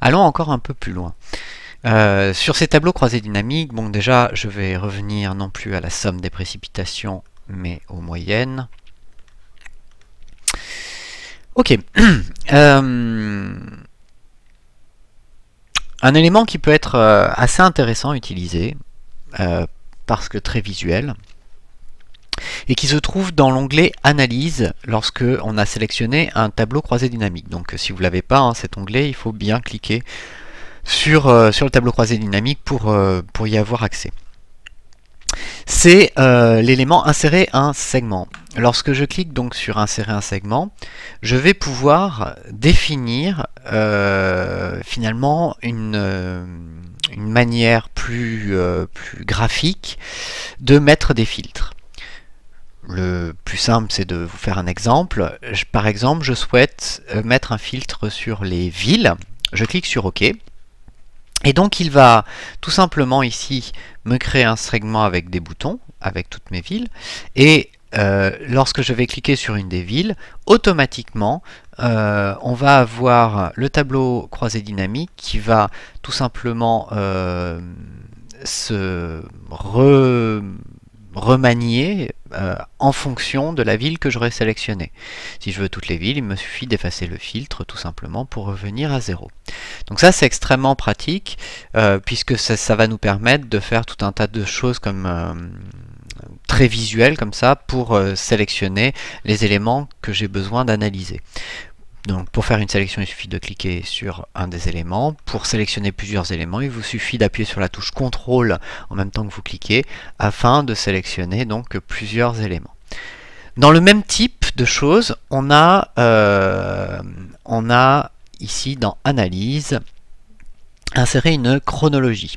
Allons encore un peu plus loin. Sur ces tableaux croisés dynamiques, bon déjà je vais revenir non plus à la somme des précipitations mais aux moyennes. Ok. Un élément qui peut être assez intéressant à utiliser, parce que très visuel, et qui se trouve dans l'onglet Analyse lorsque on a sélectionné un tableau croisé dynamique. Donc si vous ne l'avez pas, cet onglet, il faut bien cliquer sur le tableau croisé dynamique pour y avoir accès. C'est l'élément Insérer un segment. Lorsque je clique donc sur Insérer un segment, je vais pouvoir définir finalement une manière plus graphique de mettre des filtres. Le plus simple, c'est de vous faire un exemple. Par exemple, je souhaite mettre un filtre sur les villes. Je clique sur OK. Et donc, il va tout simplement ici me créer un segment avec des boutons, avec toutes mes villes. Et lorsque je vais cliquer sur une des villes, automatiquement, on va avoir le tableau croisé dynamique qui va tout simplement se remanier en fonction de la ville que j'aurais sélectionnée. Si je veux toutes les villes, il me suffit d'effacer le filtre tout simplement pour revenir à 0. Donc ça c'est extrêmement pratique puisque ça va nous permettre de faire tout un tas de choses comme très visuelles comme ça pour sélectionner les éléments que j'ai besoin d'analyser. Donc pour faire une sélection, il suffit de cliquer sur un des éléments. Pour sélectionner plusieurs éléments, il vous suffit d'appuyer sur la touche CTRL en même temps que vous cliquez afin de sélectionner donc plusieurs éléments. Dans le même type de choses, on a ici dans Analyse, insérer une chronologie.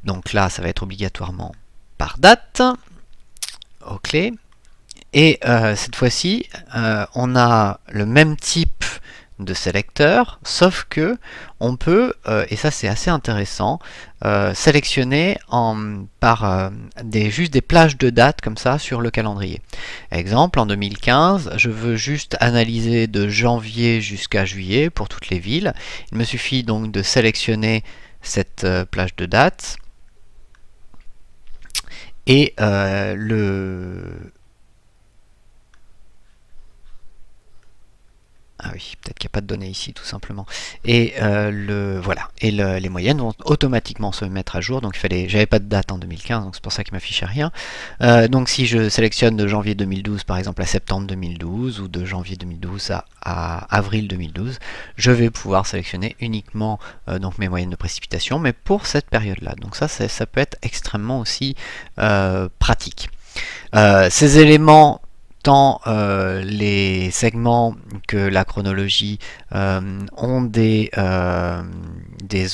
Donc là, ça va être obligatoirement par date, OK. Et cette fois-ci, on a le même type de sélecteur, sauf que on peut, et ça c'est assez intéressant, sélectionner juste des plages de dates comme ça sur le calendrier. Exemple, en 2015, je veux juste analyser de janvier jusqu'à juillet pour toutes les villes. Il me suffit donc de sélectionner cette plage de dates et ah oui, peut-être qu'il n'y a pas de données ici tout simplement. Et voilà. Et les moyennes vont automatiquement se mettre à jour. Donc j'avais pas de date en 2015, donc c'est pour ça qu'il m'affichait rien. Donc si je sélectionne de janvier 2012 par exemple à septembre 2012 ou de janvier 2012 à avril 2012, je vais pouvoir sélectionner uniquement donc mes moyennes de précipitation, mais pour cette période-là. Donc ça peut être extrêmement aussi pratique. Ces éléments, tant les segments que la chronologie ont des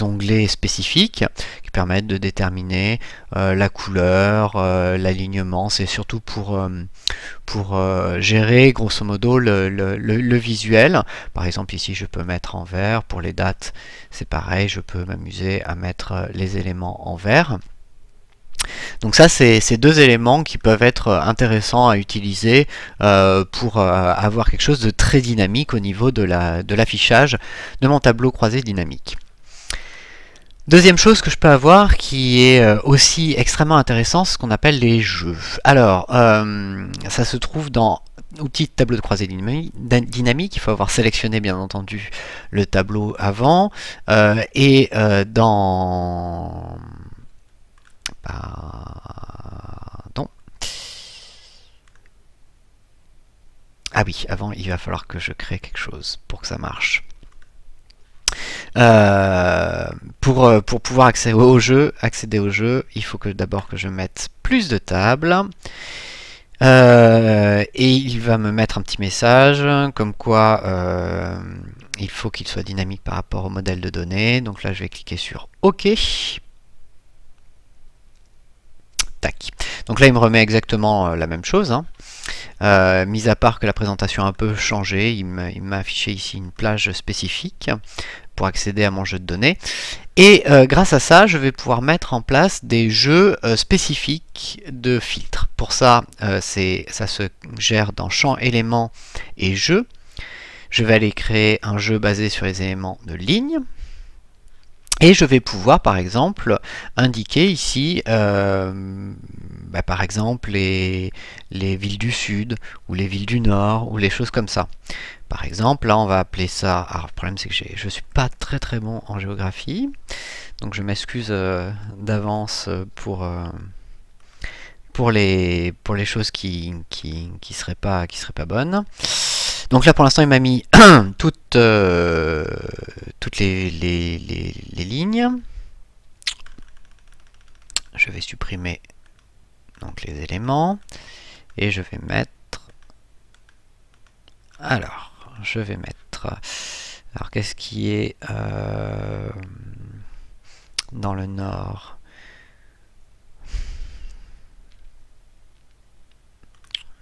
onglets spécifiques qui permettent de déterminer la couleur, l'alignement. C'est surtout pour gérer grosso modo le visuel. Par exemple ici je peux mettre en vert. Pour les dates c'est pareil, je peux m'amuser à mettre les éléments en vert. Donc ça, c'est deux éléments qui peuvent être intéressants à utiliser pour avoir quelque chose de très dynamique au niveau de l'affichage de mon tableau croisé dynamique. Deuxième chose que je peux avoir qui est aussi extrêmement intéressant, c'est ce qu'on appelle les jeux. Alors, ça se trouve dans outils de tableau de croisée dynamique. Il faut avoir sélectionné bien entendu le tableau avant et dans... Pardon. Ah oui, avant il va falloir que je crée quelque chose pour que ça marche. Pour pouvoir accéder au jeu, il faut que d'abord que je mette plus de tables. Et il va me mettre un petit message comme quoi il faut qu'il soit dynamique par rapport au modèle de données. Donc là je vais cliquer sur OK. Tac. Donc là il me remet exactement la même chose, hein. Mis à part que la présentation a un peu changé, il m'a affiché ici une plage spécifique pour accéder à mon jeu de données. Et grâce à ça, je vais pouvoir mettre en place des jeux spécifiques de filtres. Pour ça, ça se gère dans champ éléments et jeux. Je vais aller créer un jeu basé sur les éléments de ligne. Et je vais pouvoir, par exemple, indiquer ici, par exemple, les villes du sud, ou les villes du nord, ou les choses comme ça. Par exemple, là, on va appeler ça... Alors, le problème, c'est que je ne suis pas très très bon en géographie, donc je m'excuse d'avance pour les choses qui seraient pas bonnes. Donc là pour l'instant il m'a mis toutes les lignes. Je vais supprimer donc les éléments et je vais mettre... Alors je vais mettre... Alors qu'est-ce qui est dans le nord?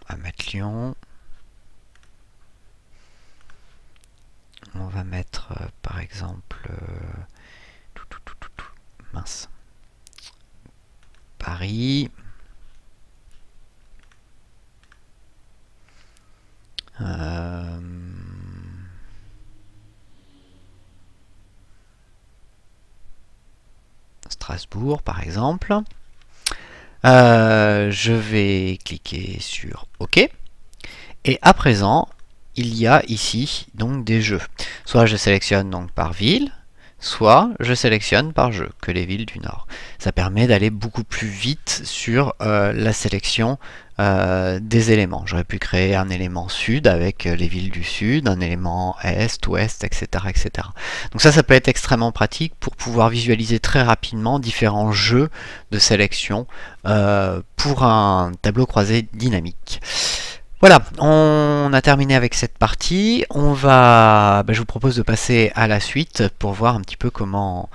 On va mettre Lyon. On va mettre par exemple mince, Paris, Strasbourg par exemple. Je vais cliquer sur OK et à présent il y a ici donc des jeux. Soit je sélectionne donc par ville, soit je sélectionne par jeu, que les villes du Nord. Ça permet d'aller beaucoup plus vite sur la sélection des éléments. J'aurais pu créer un élément sud avec les villes du sud, un élément est, ouest, etc., etc. Donc ça peut être extrêmement pratique pour pouvoir visualiser très rapidement différents jeux de sélection pour un tableau croisé dynamique. Voilà, on a terminé avec cette partie. Je vous propose de passer à la suite pour voir un petit peu comment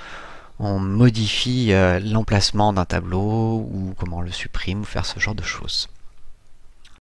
on modifie l'emplacement d'un tableau ou comment on le supprime ou faire ce genre de choses.